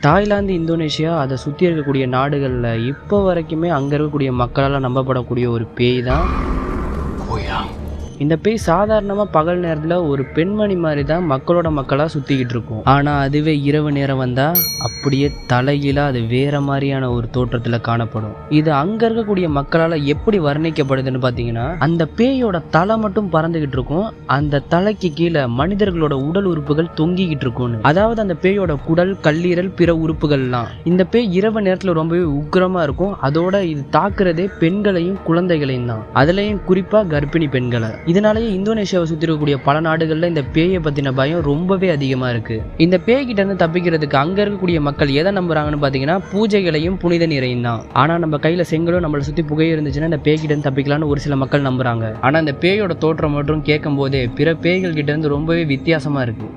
Thailand, Indonesia அதை சுற்றி இருக்கக்கூடிய நாடுகளில் இப்போ வரைக்குமே அங்கே இருக்கக்கூடிய மக்களால் நம்பப்படக்கூடிய ஒரு பேய் தான் இந்த பேய். சாதாரணமாக பகல் நேரத்தில் ஒரு பெண்மணி மாதிரி தான் மக்களோட மக்களாக சுற்றிக்கிட்டு இருக்கும். ஆனால் அதுவே இரவு நேரம் வந்தால் அப்படியே தலைகீழாக அது வேறு மாதிரியான ஒரு தோற்றத்தில் காணப்படும். இது அங்கே இருக்கக்கூடிய மக்களால் எப்படி வர்ணிக்கப்படுதுன்னு பார்த்தீங்கன்னா, அந்த பேயோட தலை மட்டும் பறந்துக்கிட்டு இருக்கும், அந்த தலைக்கு கீழே மனிதர்களோட உடல் உறுப்புகள் தொங்கிக்கிட்டு இருக்கும்னு. அதாவது அந்த பேயோட குடல், கல்லீரல், பிற உறுப்புகள்லாம். இந்த பேய் இரவு நேரத்தில் ரொம்பவே உக்கிரமாக இருக்கும். அதோட இது தாக்குறதே பெண்களையும் குழந்தைகளையும் தான், அதுலேயும் குறிப்பாக கர்ப்பிணி பெண்களை. இதனாலேயே இந்தோனேஷியாவை சுற்றி இருக்கக்கூடிய பல நாடுகளில் இந்த பேயை பற்றின பயம் ரொம்பவே அதிகமாக இருக்குது. இந்த பேய்கிட்ட இருந்து தப்பிக்கிறதுக்கு அங்கே இருக்கக்கூடிய மக்கள் எதை நம்புறாங்கன்னு பார்த்தீங்கன்னா, பூஜைகளையும் புனித நீரையும் தான். ஆனால் நம்ம கையில் செங்கலும் நம்மளை சுற்றி புகையும் இருந்துச்சுன்னா இந்த பேய்கிட்ட இருந்து தப்பிக்கலான்னு ஒரு சில மக்கள் நம்புறாங்க. ஆனால் இந்த பேயோட தோற்றம் மற்றும் கேட்கும் போதே பிற பேய்கள் கிட்ட இருந்து ரொம்பவே வித்தியாசமாக இருக்குது.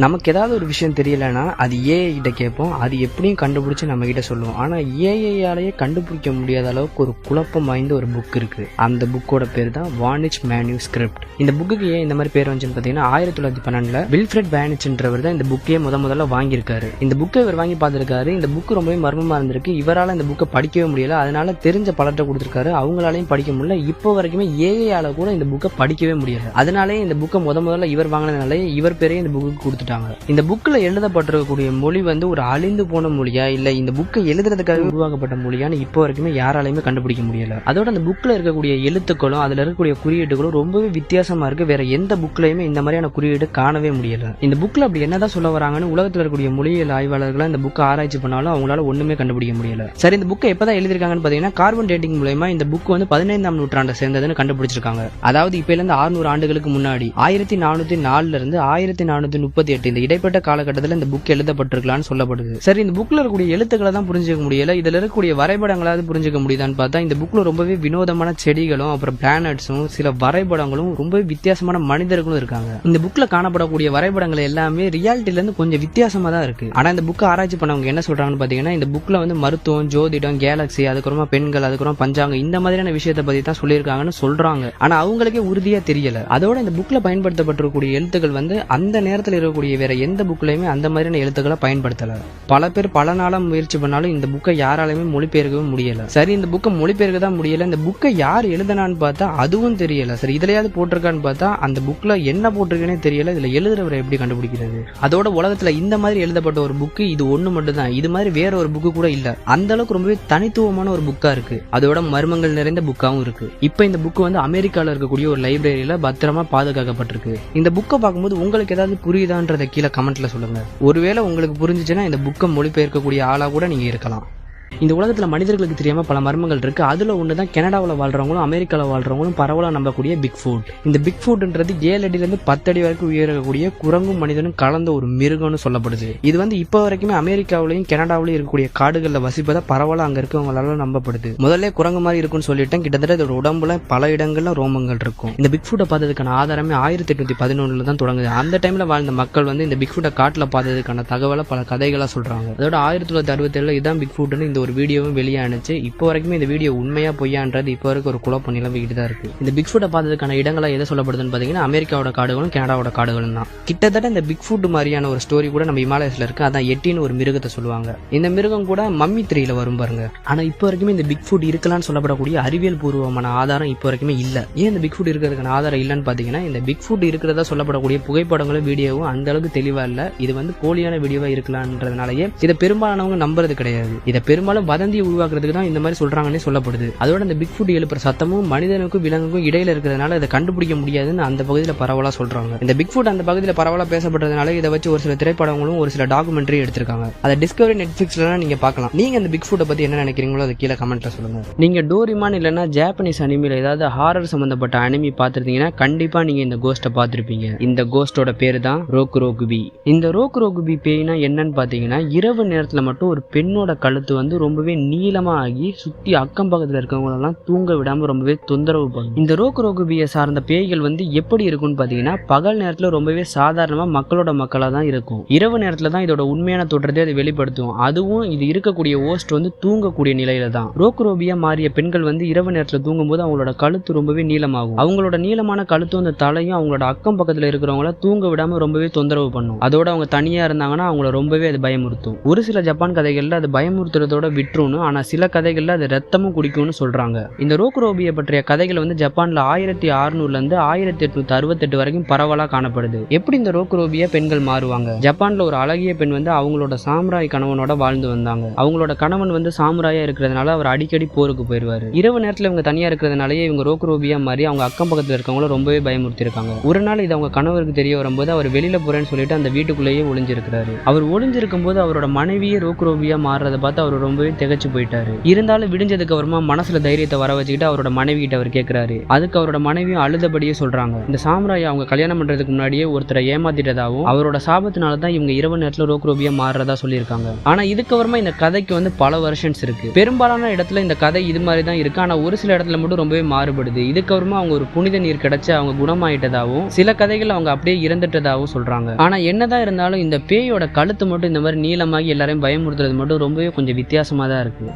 நமக்கு ஏதாவது ஒரு விஷயம் தெரியலைன்னா அது ஏஐ கிட்ட கேட்போம், அது எப்படியும் கண்டுபிடிச்சி நம்ம கிட்ட சொல்லுவோம். ஆனால் ஏஐயாலேயே கண்டுபிடிக்க முடியாத அளவுக்கு ஒரு குழப்பம் வாய்ந்த ஒரு புக் இருக்குது. அந்த புக்கோட பேர் தான் வானிச் மேனுஸ்கிரிப்ட். இந்த புக்குக்கு ஏன் இந்த மாதிரி பேர் வந்துச்சுன்னு பார்த்தீங்கன்னா, 1912 வில்ஃப்ரெட் வானிச்ன்றவர் தான் இந்த புக்கையே முதல்ல வாங்கியிருக்காரு. இந்த புக்கை இவர் வாங்கி பார்த்துருக்காரு. இந்த புக்கு ரொம்பவே மர்மமாக இருந்திருக்கு. இவரால் இந்த புக்கை படிக்கவே முடியல, அதனால தெரிஞ்ச பலர்கிட்ட கொடுத்துருக்காரு, அவங்களாலையும் படிக்க முடியல. இப்போ வரைக்குமே ஏஐயால கூட இந்த புக்கை படிக்கவே முடியல. அதனாலே இந்த புக்கை முதல்ல இவர் வாங்கினதுனாலே இவர் பேரே இந்த புக்கு கொடுத்து. இந்த புக்ல எழுதப்பட்டிருக்கக்கூடிய மொழி வந்து ஒரு அழிந்து போன மொழியா இல்ல இந்த புக்கை எழுதுறதுக்காக உருவாக்கப்பட்ட மொழியான்னு இப்போ வரைக்குமே யாராலையுமே கண்டுபிடிக்க முடியல. அதோட அந்த புக்ல இருக்கக்கூடிய எழுத்துக்களும் அதுல இருக்கக்கூடிய குறியீடுகளும் ரொம்பவே வித்தியாசமா இருக்கு. வேற எந்த புக்லயுமே இந்த மாதிரியான குறியீடு காணவே முடியல. இந்த புக்ல அப்படி என்னதான் சொல்ல வராங்கன்னு உலகத்துல இருக்கக்கூடிய மொழியியல் ஆய்வாளர்கள் இந்த புக்கை ஆராய்ச்சி பண்ணாலும் அவங்களால ஒண்ணுமே கண்டுபிடிக்க முடியல. சரி, இந்த புக்கை எப்பதான் எழுதிருக்காங்கன்னு பாத்தீங்கன்னா, கார்பன் டேட்டிங் மூலமா இந்த புக் வந்து 15ஆம் நூற்றாண்டை சேர்ந்ததுன்னு கண்டுபிடிச்சிருக்காங்க. அதாவது இப்ப இருந்து 600 ஆண்டுகளுக்கு முன்னாடி 1404 இருந்து 1438 இந்த இடைப்பட்ட காலகட்டத்தில் இந்த புக் எழுதப்பட்டிருக்கலாம்னு சொல்லப்படுது. சரி, இந்த புக்ல இருக்கக்கூடிய எழுத்துக்களை தான் புரிஞ்சுக்க முடியல, இதுல இருக்கக்கூடிய வரைபடங்களாவது புரிஞ்சுக்க முடியுதான்னு பார்த்தா இந்த புக்ல ரொம்பவே வினோதமான செடிகளும் அப்புறம் பிளானட்ஸும் சில வரைபடங்களும் ரொம்பவே வித்தியாசமான மனிதர்களும் இருக்காங்க. இந்த புக்ல காணப்படக்கூடிய வரைபடங்கள் எல்லாமே ரியாலிட்டில இருந்து கொஞ்சம் வித்தியாசமா தான் இருக்கு. ஆனா இந்த புக்கை ஆராய்ச்சி பண்ணவங்க என்ன சொல்றாங்கன்னு பாத்தீங்கன்னா, இந்த புக்ல வந்து மருத்துவம், ஜோதிடம், கேலக்சி, அதுக்கப்புறமா பெண்கள், அதுக்கப்புறம் பஞ்சாங்கம், இந்த மாதிரியான விஷயத்தை பத்தி தான் சொல்லியிருக்காங்கன்னு சொல்றாங்க. ஆனா அவங்களுக்கே உறுதியா தெரியல. அதோட இந்த புக்ல பயன்படுத்தப்பட்டிருக்கக்கூடிய எழுத்துக்கள் வந்து அந்த நேரத்தில் இருக்கக்கூடிய வேற எந்த புக்லயுமே அந்த மாதிரியான எழுத்துக்களை பயன்படுத்தல. பல பேர் பல நாளா முயற்சி பண்ணாலும் இந்த புக்கை யாராலையுமே மொழிபெயர்க்கவே முடியல. சரி, இந்த புக்கை மொழிபெயர்க்க தான் முடியல. இந்த புக்கை யார் எழுதுனான்னு பார்த்தா அதுவும் தெரியல. சரி, இதுலயாவது போட்டிருக்கான்னு பார்த்தா அந்த புக்ல என்ன போட்டிருக்கேனே தெரியல. இதுல எழுதுறவரை எப்படி கண்டுபிடிக்கிறது? அதோட உலகத்துல இந்த மாதிரி எழுதப்பட்ட ஒரு புக்கு இது ஒண்ணு மட்டும் தான். இது மாதிரி வேற ஒரு புக்கு கூட இல்ல. அந்த அளவுக்கு ரொம்பவே தனித்துவமான ஒரு புக்கா இருக்கு. அதோட மர்மங்கள் நிறைந்த புக்காவும் இருக்கு. இப்ப இந்த புக்கு வந்து அமெரிக்கால இருக்கக்கூடிய ஒரு லைப்ரரியில பத்திரமா பாதுகாக்கப்பட்டிருக்கு. இந்த புக்கை பார்க்கும்போது உங்களுக்கு ஏதாவது புரியுதான்றத கீழே கமெண்ட்ல சொல்லுங்க. ஒருவேளை உங்களுக்கு புரிஞ்சுச்சுன்னா இந்த புக்கை மொழிபெயர்க்கக்கூடிய ஆளா கூட நீங்க இருக்கலாம். இந்த உலகத்துல மனிதர்களுக்கு தெரியாம பல மர்மங்கள் இருக்கு. அதுல ஒண்ணுதான் கனடாவில் வாழ்றவங்களும் அமெரிக்காவில் வாழ்றவங்களும் பரவலா நம்பக்கூடிய பிக் ஃபுட். இந்த பிக் ஃபுட்ன்றது 7 அடியிலிருந்து 10 அடி வரைக்கும் உயரக்கூடிய குரங்கும் மனிதனும் கலந்த ஒரு மிருகம்னு சொல்லப்படுது. இது வந்து இப்போ வரைக்குமே அமெரிக்காவிலையும் கனடாவிலையும் இருக்கக்கூடிய காடுகளில் வசிப்பதா பரவலா அங்க இருக்கவங்களால நம்பப்படுது. முதல்ல குரங்கு மாதிரி இருக்குன்னு சொல்லிட்டேன். கிட்டத்தட்ட இதோட உடம்புல பல இடங்கள்ல ரோமங்கள் இருக்கும். இந்த பிக் ஃபுட்டை பார்த்ததுக்கான ஆதாரமே 1811 தான் தொடங்குது. அந்த டைம்ல வாழ்ந்த மக்கள் வந்து இந்த பிக் ஃபுட்டை காட்டுல பார்த்ததுக்கான தகவலை பல கதைகளா சொல்றாங்க. அதோட 1967 இதான் பிக் ஃபுட்னு இந்த ஒரு வீடியோவும் வெளியானுச்சு. இப்போ வரைக்குமே இந்த வீடியோ உண்மையா பொய்யான்றது இப்போ வரைக்கும் ஒரு குழப்பம் நிலவிக்கிட்டு தான் இருக்கு. இந்த பிக் ஃபுட்டை பார்த்ததுக்கான இடங்களா எதை சொல்லப்படுதுன்னு பாத்தீங்கன்னா, அமெரிக்காவோட காடுகளும் கனடாவோட காடுகளும் தான். கிட்டத்தட்ட இந்த பிக் ஃபுட் மாதிரியான ஒரு ஸ்டோரி கூட நம்ம இமாலயஸ்ல இருக்கு. அதான் எட்டின்னு ஒரு மிருகத்தை சொல்லுவாங்க. இந்த மிருகம் கூட மம்மி 3ல வரும் பாருங்க. ஆனா இப்போ வரைக்குமே இந்த பிக் ஃபுட் இருக்கலாம்னு சொல்லப்படக்கூடிய அறிவியல் பூர்வமான ஆதாரம் இப்போ வரைக்குமே இல்ல. ஏன் இந்த பிக் ஃபுட் இருக்கிறதுக்கான ஆதாரம் இல்லன்னு பாத்தீங்கன்னா, இந்த பிக் ஃபுட் இருக்கிறதா சொல்லப்படக்கூடிய புகைப்படங்களும் வீடியோவும் அந்த அளவுக்கு தெளிவா இல்ல. இது வந்து போலியான வீடியோவா இருக்கலாம்ன்றதுனாலயே இதை பெரும்பாலானவங்க நம்புறது கிடையாது. இதை பெரும்பாலும் வதந்தியை உருவாக்குறதுக்கு தான் இந்த மாதிரி சொல்றாங்கன்னே சொல்லப்படுது. அதோட இந்த பிக் ஃபுட் எழுப்புற சத்தமும் மனிதனுக்கும் விலங்குக்கும் இடையில இருக்கிறதுனால இதை கண்டுபிடிக்க முடியாதுன்னு அந்த பகுதியில் பரவலா சொல்றாங்க. இந்த பிக் ஃபுட் அந்த பகுதியில் பரவலா பேசப்படுறதுனால இதை வச்சு ஒரு சில திரைப்படங்களும் ஒரு சில டாக்குமெண்ட்ரி எடுத்திருக்காங்க. அதை டிஸ்கவரி நெட்ஃபிளிக்ஸ்ல நீங்க பார்க்கலாம். நீங்க இந்த பிக் ஃபுட்டை பத்தி என்ன நினைக்கிறீங்களோ அதை கீழே கமெண்ட்ல சொல்லுங்க. நீங்க டோரிமான் இல்லைன்னா ஜாப்பனீஸ் அனிமில ஏதாவது ஹாரர் சம்பந்தப்பட்ட அனிமி பார்த்திருந்தீங்கன்னா கண்டிப்பா நீங்க இந்த கோஸ்ட்டை பார்த்திருப்பீங்க. இந்த கோஸ்டோட பேரு தான் ரோக்குரோகுபி. இந்த ரோக்குரோகுபி பேய்னா என்னன்னு பாத்தீங்கன்னா, இரவு நேரத்துல மட்டும் ஒரு பெண்ணோட கழுத்து வந்து ரொம்பவே நீளமா ஆகி சுத்தி அக்கம் பக்கத்துல இருக்கவங்க எல்லாம் தூங்க விடாம ரொம்பவே தொந்தரவு பண்ணும். இந்த ரோக்குரோகுபியை சார்ந்த பேய்கள் வந்து எப்படி இருக்கும்னு பாத்தீங்கன்னா பகல் நேரத்துல ரொம்பவே சாதாரணமா மக்களோட மக்களா தான் இருக்கும். இரவு நேரத்துல தான் இதோட உண்மையான தோற்றத்தை அது வெளிப்படுத்தும். அதுவும் இது இருக்கக்கூடிய ஹோஸ்ட் வந்து தூங்கக்கூடிய நிலையில தான். ரோக்குரோபியா மாறிய பெண்கள் வந்து இரவு நேரத்துல தூங்கும் போது அவங்களோட கழுத்து ரொம்பவே நீளமாகும். அவங்களோட நீளமான கழுத்தும் அந்த தலையும் அவங்களோட அக்கம் பக்கத்துல இருக்கிறவங்கள தூங்க விடாம ரொம்பவே தொந்தரவு பண்ணும். அதோட அவங்க தனியா இருந்தாங்கன்னா அவங்கள ரொம்பவே அது பயமுறுத்தும். ஒரு சில ஜப்பான் கதைகள்ல அது பயமுறுத்துறதோட விட்டுருன்னு, ஆனா சில கதைகள்ல அது ரத்தமும் குடிக்கும்னு சொல்றாங்க. இந்த ரோக்குரோபியை பற்றிய கதைகள் வந்து ஜப்பான்ல 1600ல இருந்து 1868 வரைக்கும் பரவலா காணப்படுது. எப்படி இந்த ரோக்குரோபியா பெண்கள் மாறுவாங்க? ஜப்பான்ல ஒரு அழகிய பெண் வந்து அவங்களோட சாமுராய் கணவனோட வாழ்ந்து வந்தாங்க. அவங்களோட கணவன் வந்து சாமுராயா இருக்கிறதுனால அவர் அடிக்கடி போருக்கு போயிருவாரு. இரவு நேரத்துல இவங்க தனியா இருக்கிறதுனாலயே இவங்க ரோக்குரோபியா மாதிரி அவங்க அக்கம் பக்கத்துல இருக்கவங்கள ரொம்பவே பயமுறுத்தி இருக்காங்க. ஒரு நாள் இது அவங்க கணவருக்கு தெரிய வரும்போது அவர் வெளியில போறேன்னு சொல்லிட்டு அந்த வீட்டுக்குள்ளேயே ஒளிஞ்சிருக்கிறாரு. அவர் ஒளிஞ்சிருக்கும் போது அவரோட மனைவியே ரோக்குரோபியா மாறுறதை பார்த்து அவர் ரொம்பவே திகைச்சு போயிட்டாரு. இருந்தாலும் விடிஞ்சதுக்கு அப்புறமா மனசுல தைரியத்தை வர வச்சுக்கிட்டு அவரோட மனைவி கிட்ட அவர் கேட்கிறாரு. அதுக்கு அவரோட மனைவியும் அழுதபடியே சொல்றாங்க. இந்த சாமுராய் அவங்க கல்யாணம் பண்றதுக்கு முன்னாடியே ஒருத்தரை ஏமாத்திட்டதாகவும் அவரோட சாபத்தினால தான் இவங்க இரவு நேரத்துல ரோக்குரோபியா மாறுறதா சொல்லியிருக்காங்க. ஆனா இதுக்கப்புறமா இந்த கதைக்கு வந்து பல வெர்ஷன்ஸ் இருக்கு. பெரும்பாலான இடத்துல இந்த கதை இது மாதிரி தான் இருக்கு. ஆனா ஒரு சில இடத்துல மட்டும் ரொம்பவே மாறுபடுது. இதுக்கப்புறமா அவங்க ஒரு புனித நீர் கிடைச்சு அவங்க குணமாயிட்டதாகவும் சில கதைகள் அவங்க அப்படியே இறந்துட்டதாகவும் சொல்றாங்க. ஆனா என்னதான் இருந்தாலும் இந்த பேயோட கழுத்து மட்டும் இந்த மாதிரி நீளமாகி எல்லாரையும் பயமுறுத்துறது மட்டும் ரொம்பவே கொஞ்சம் வித்தியாசமா தான் இருக்கு.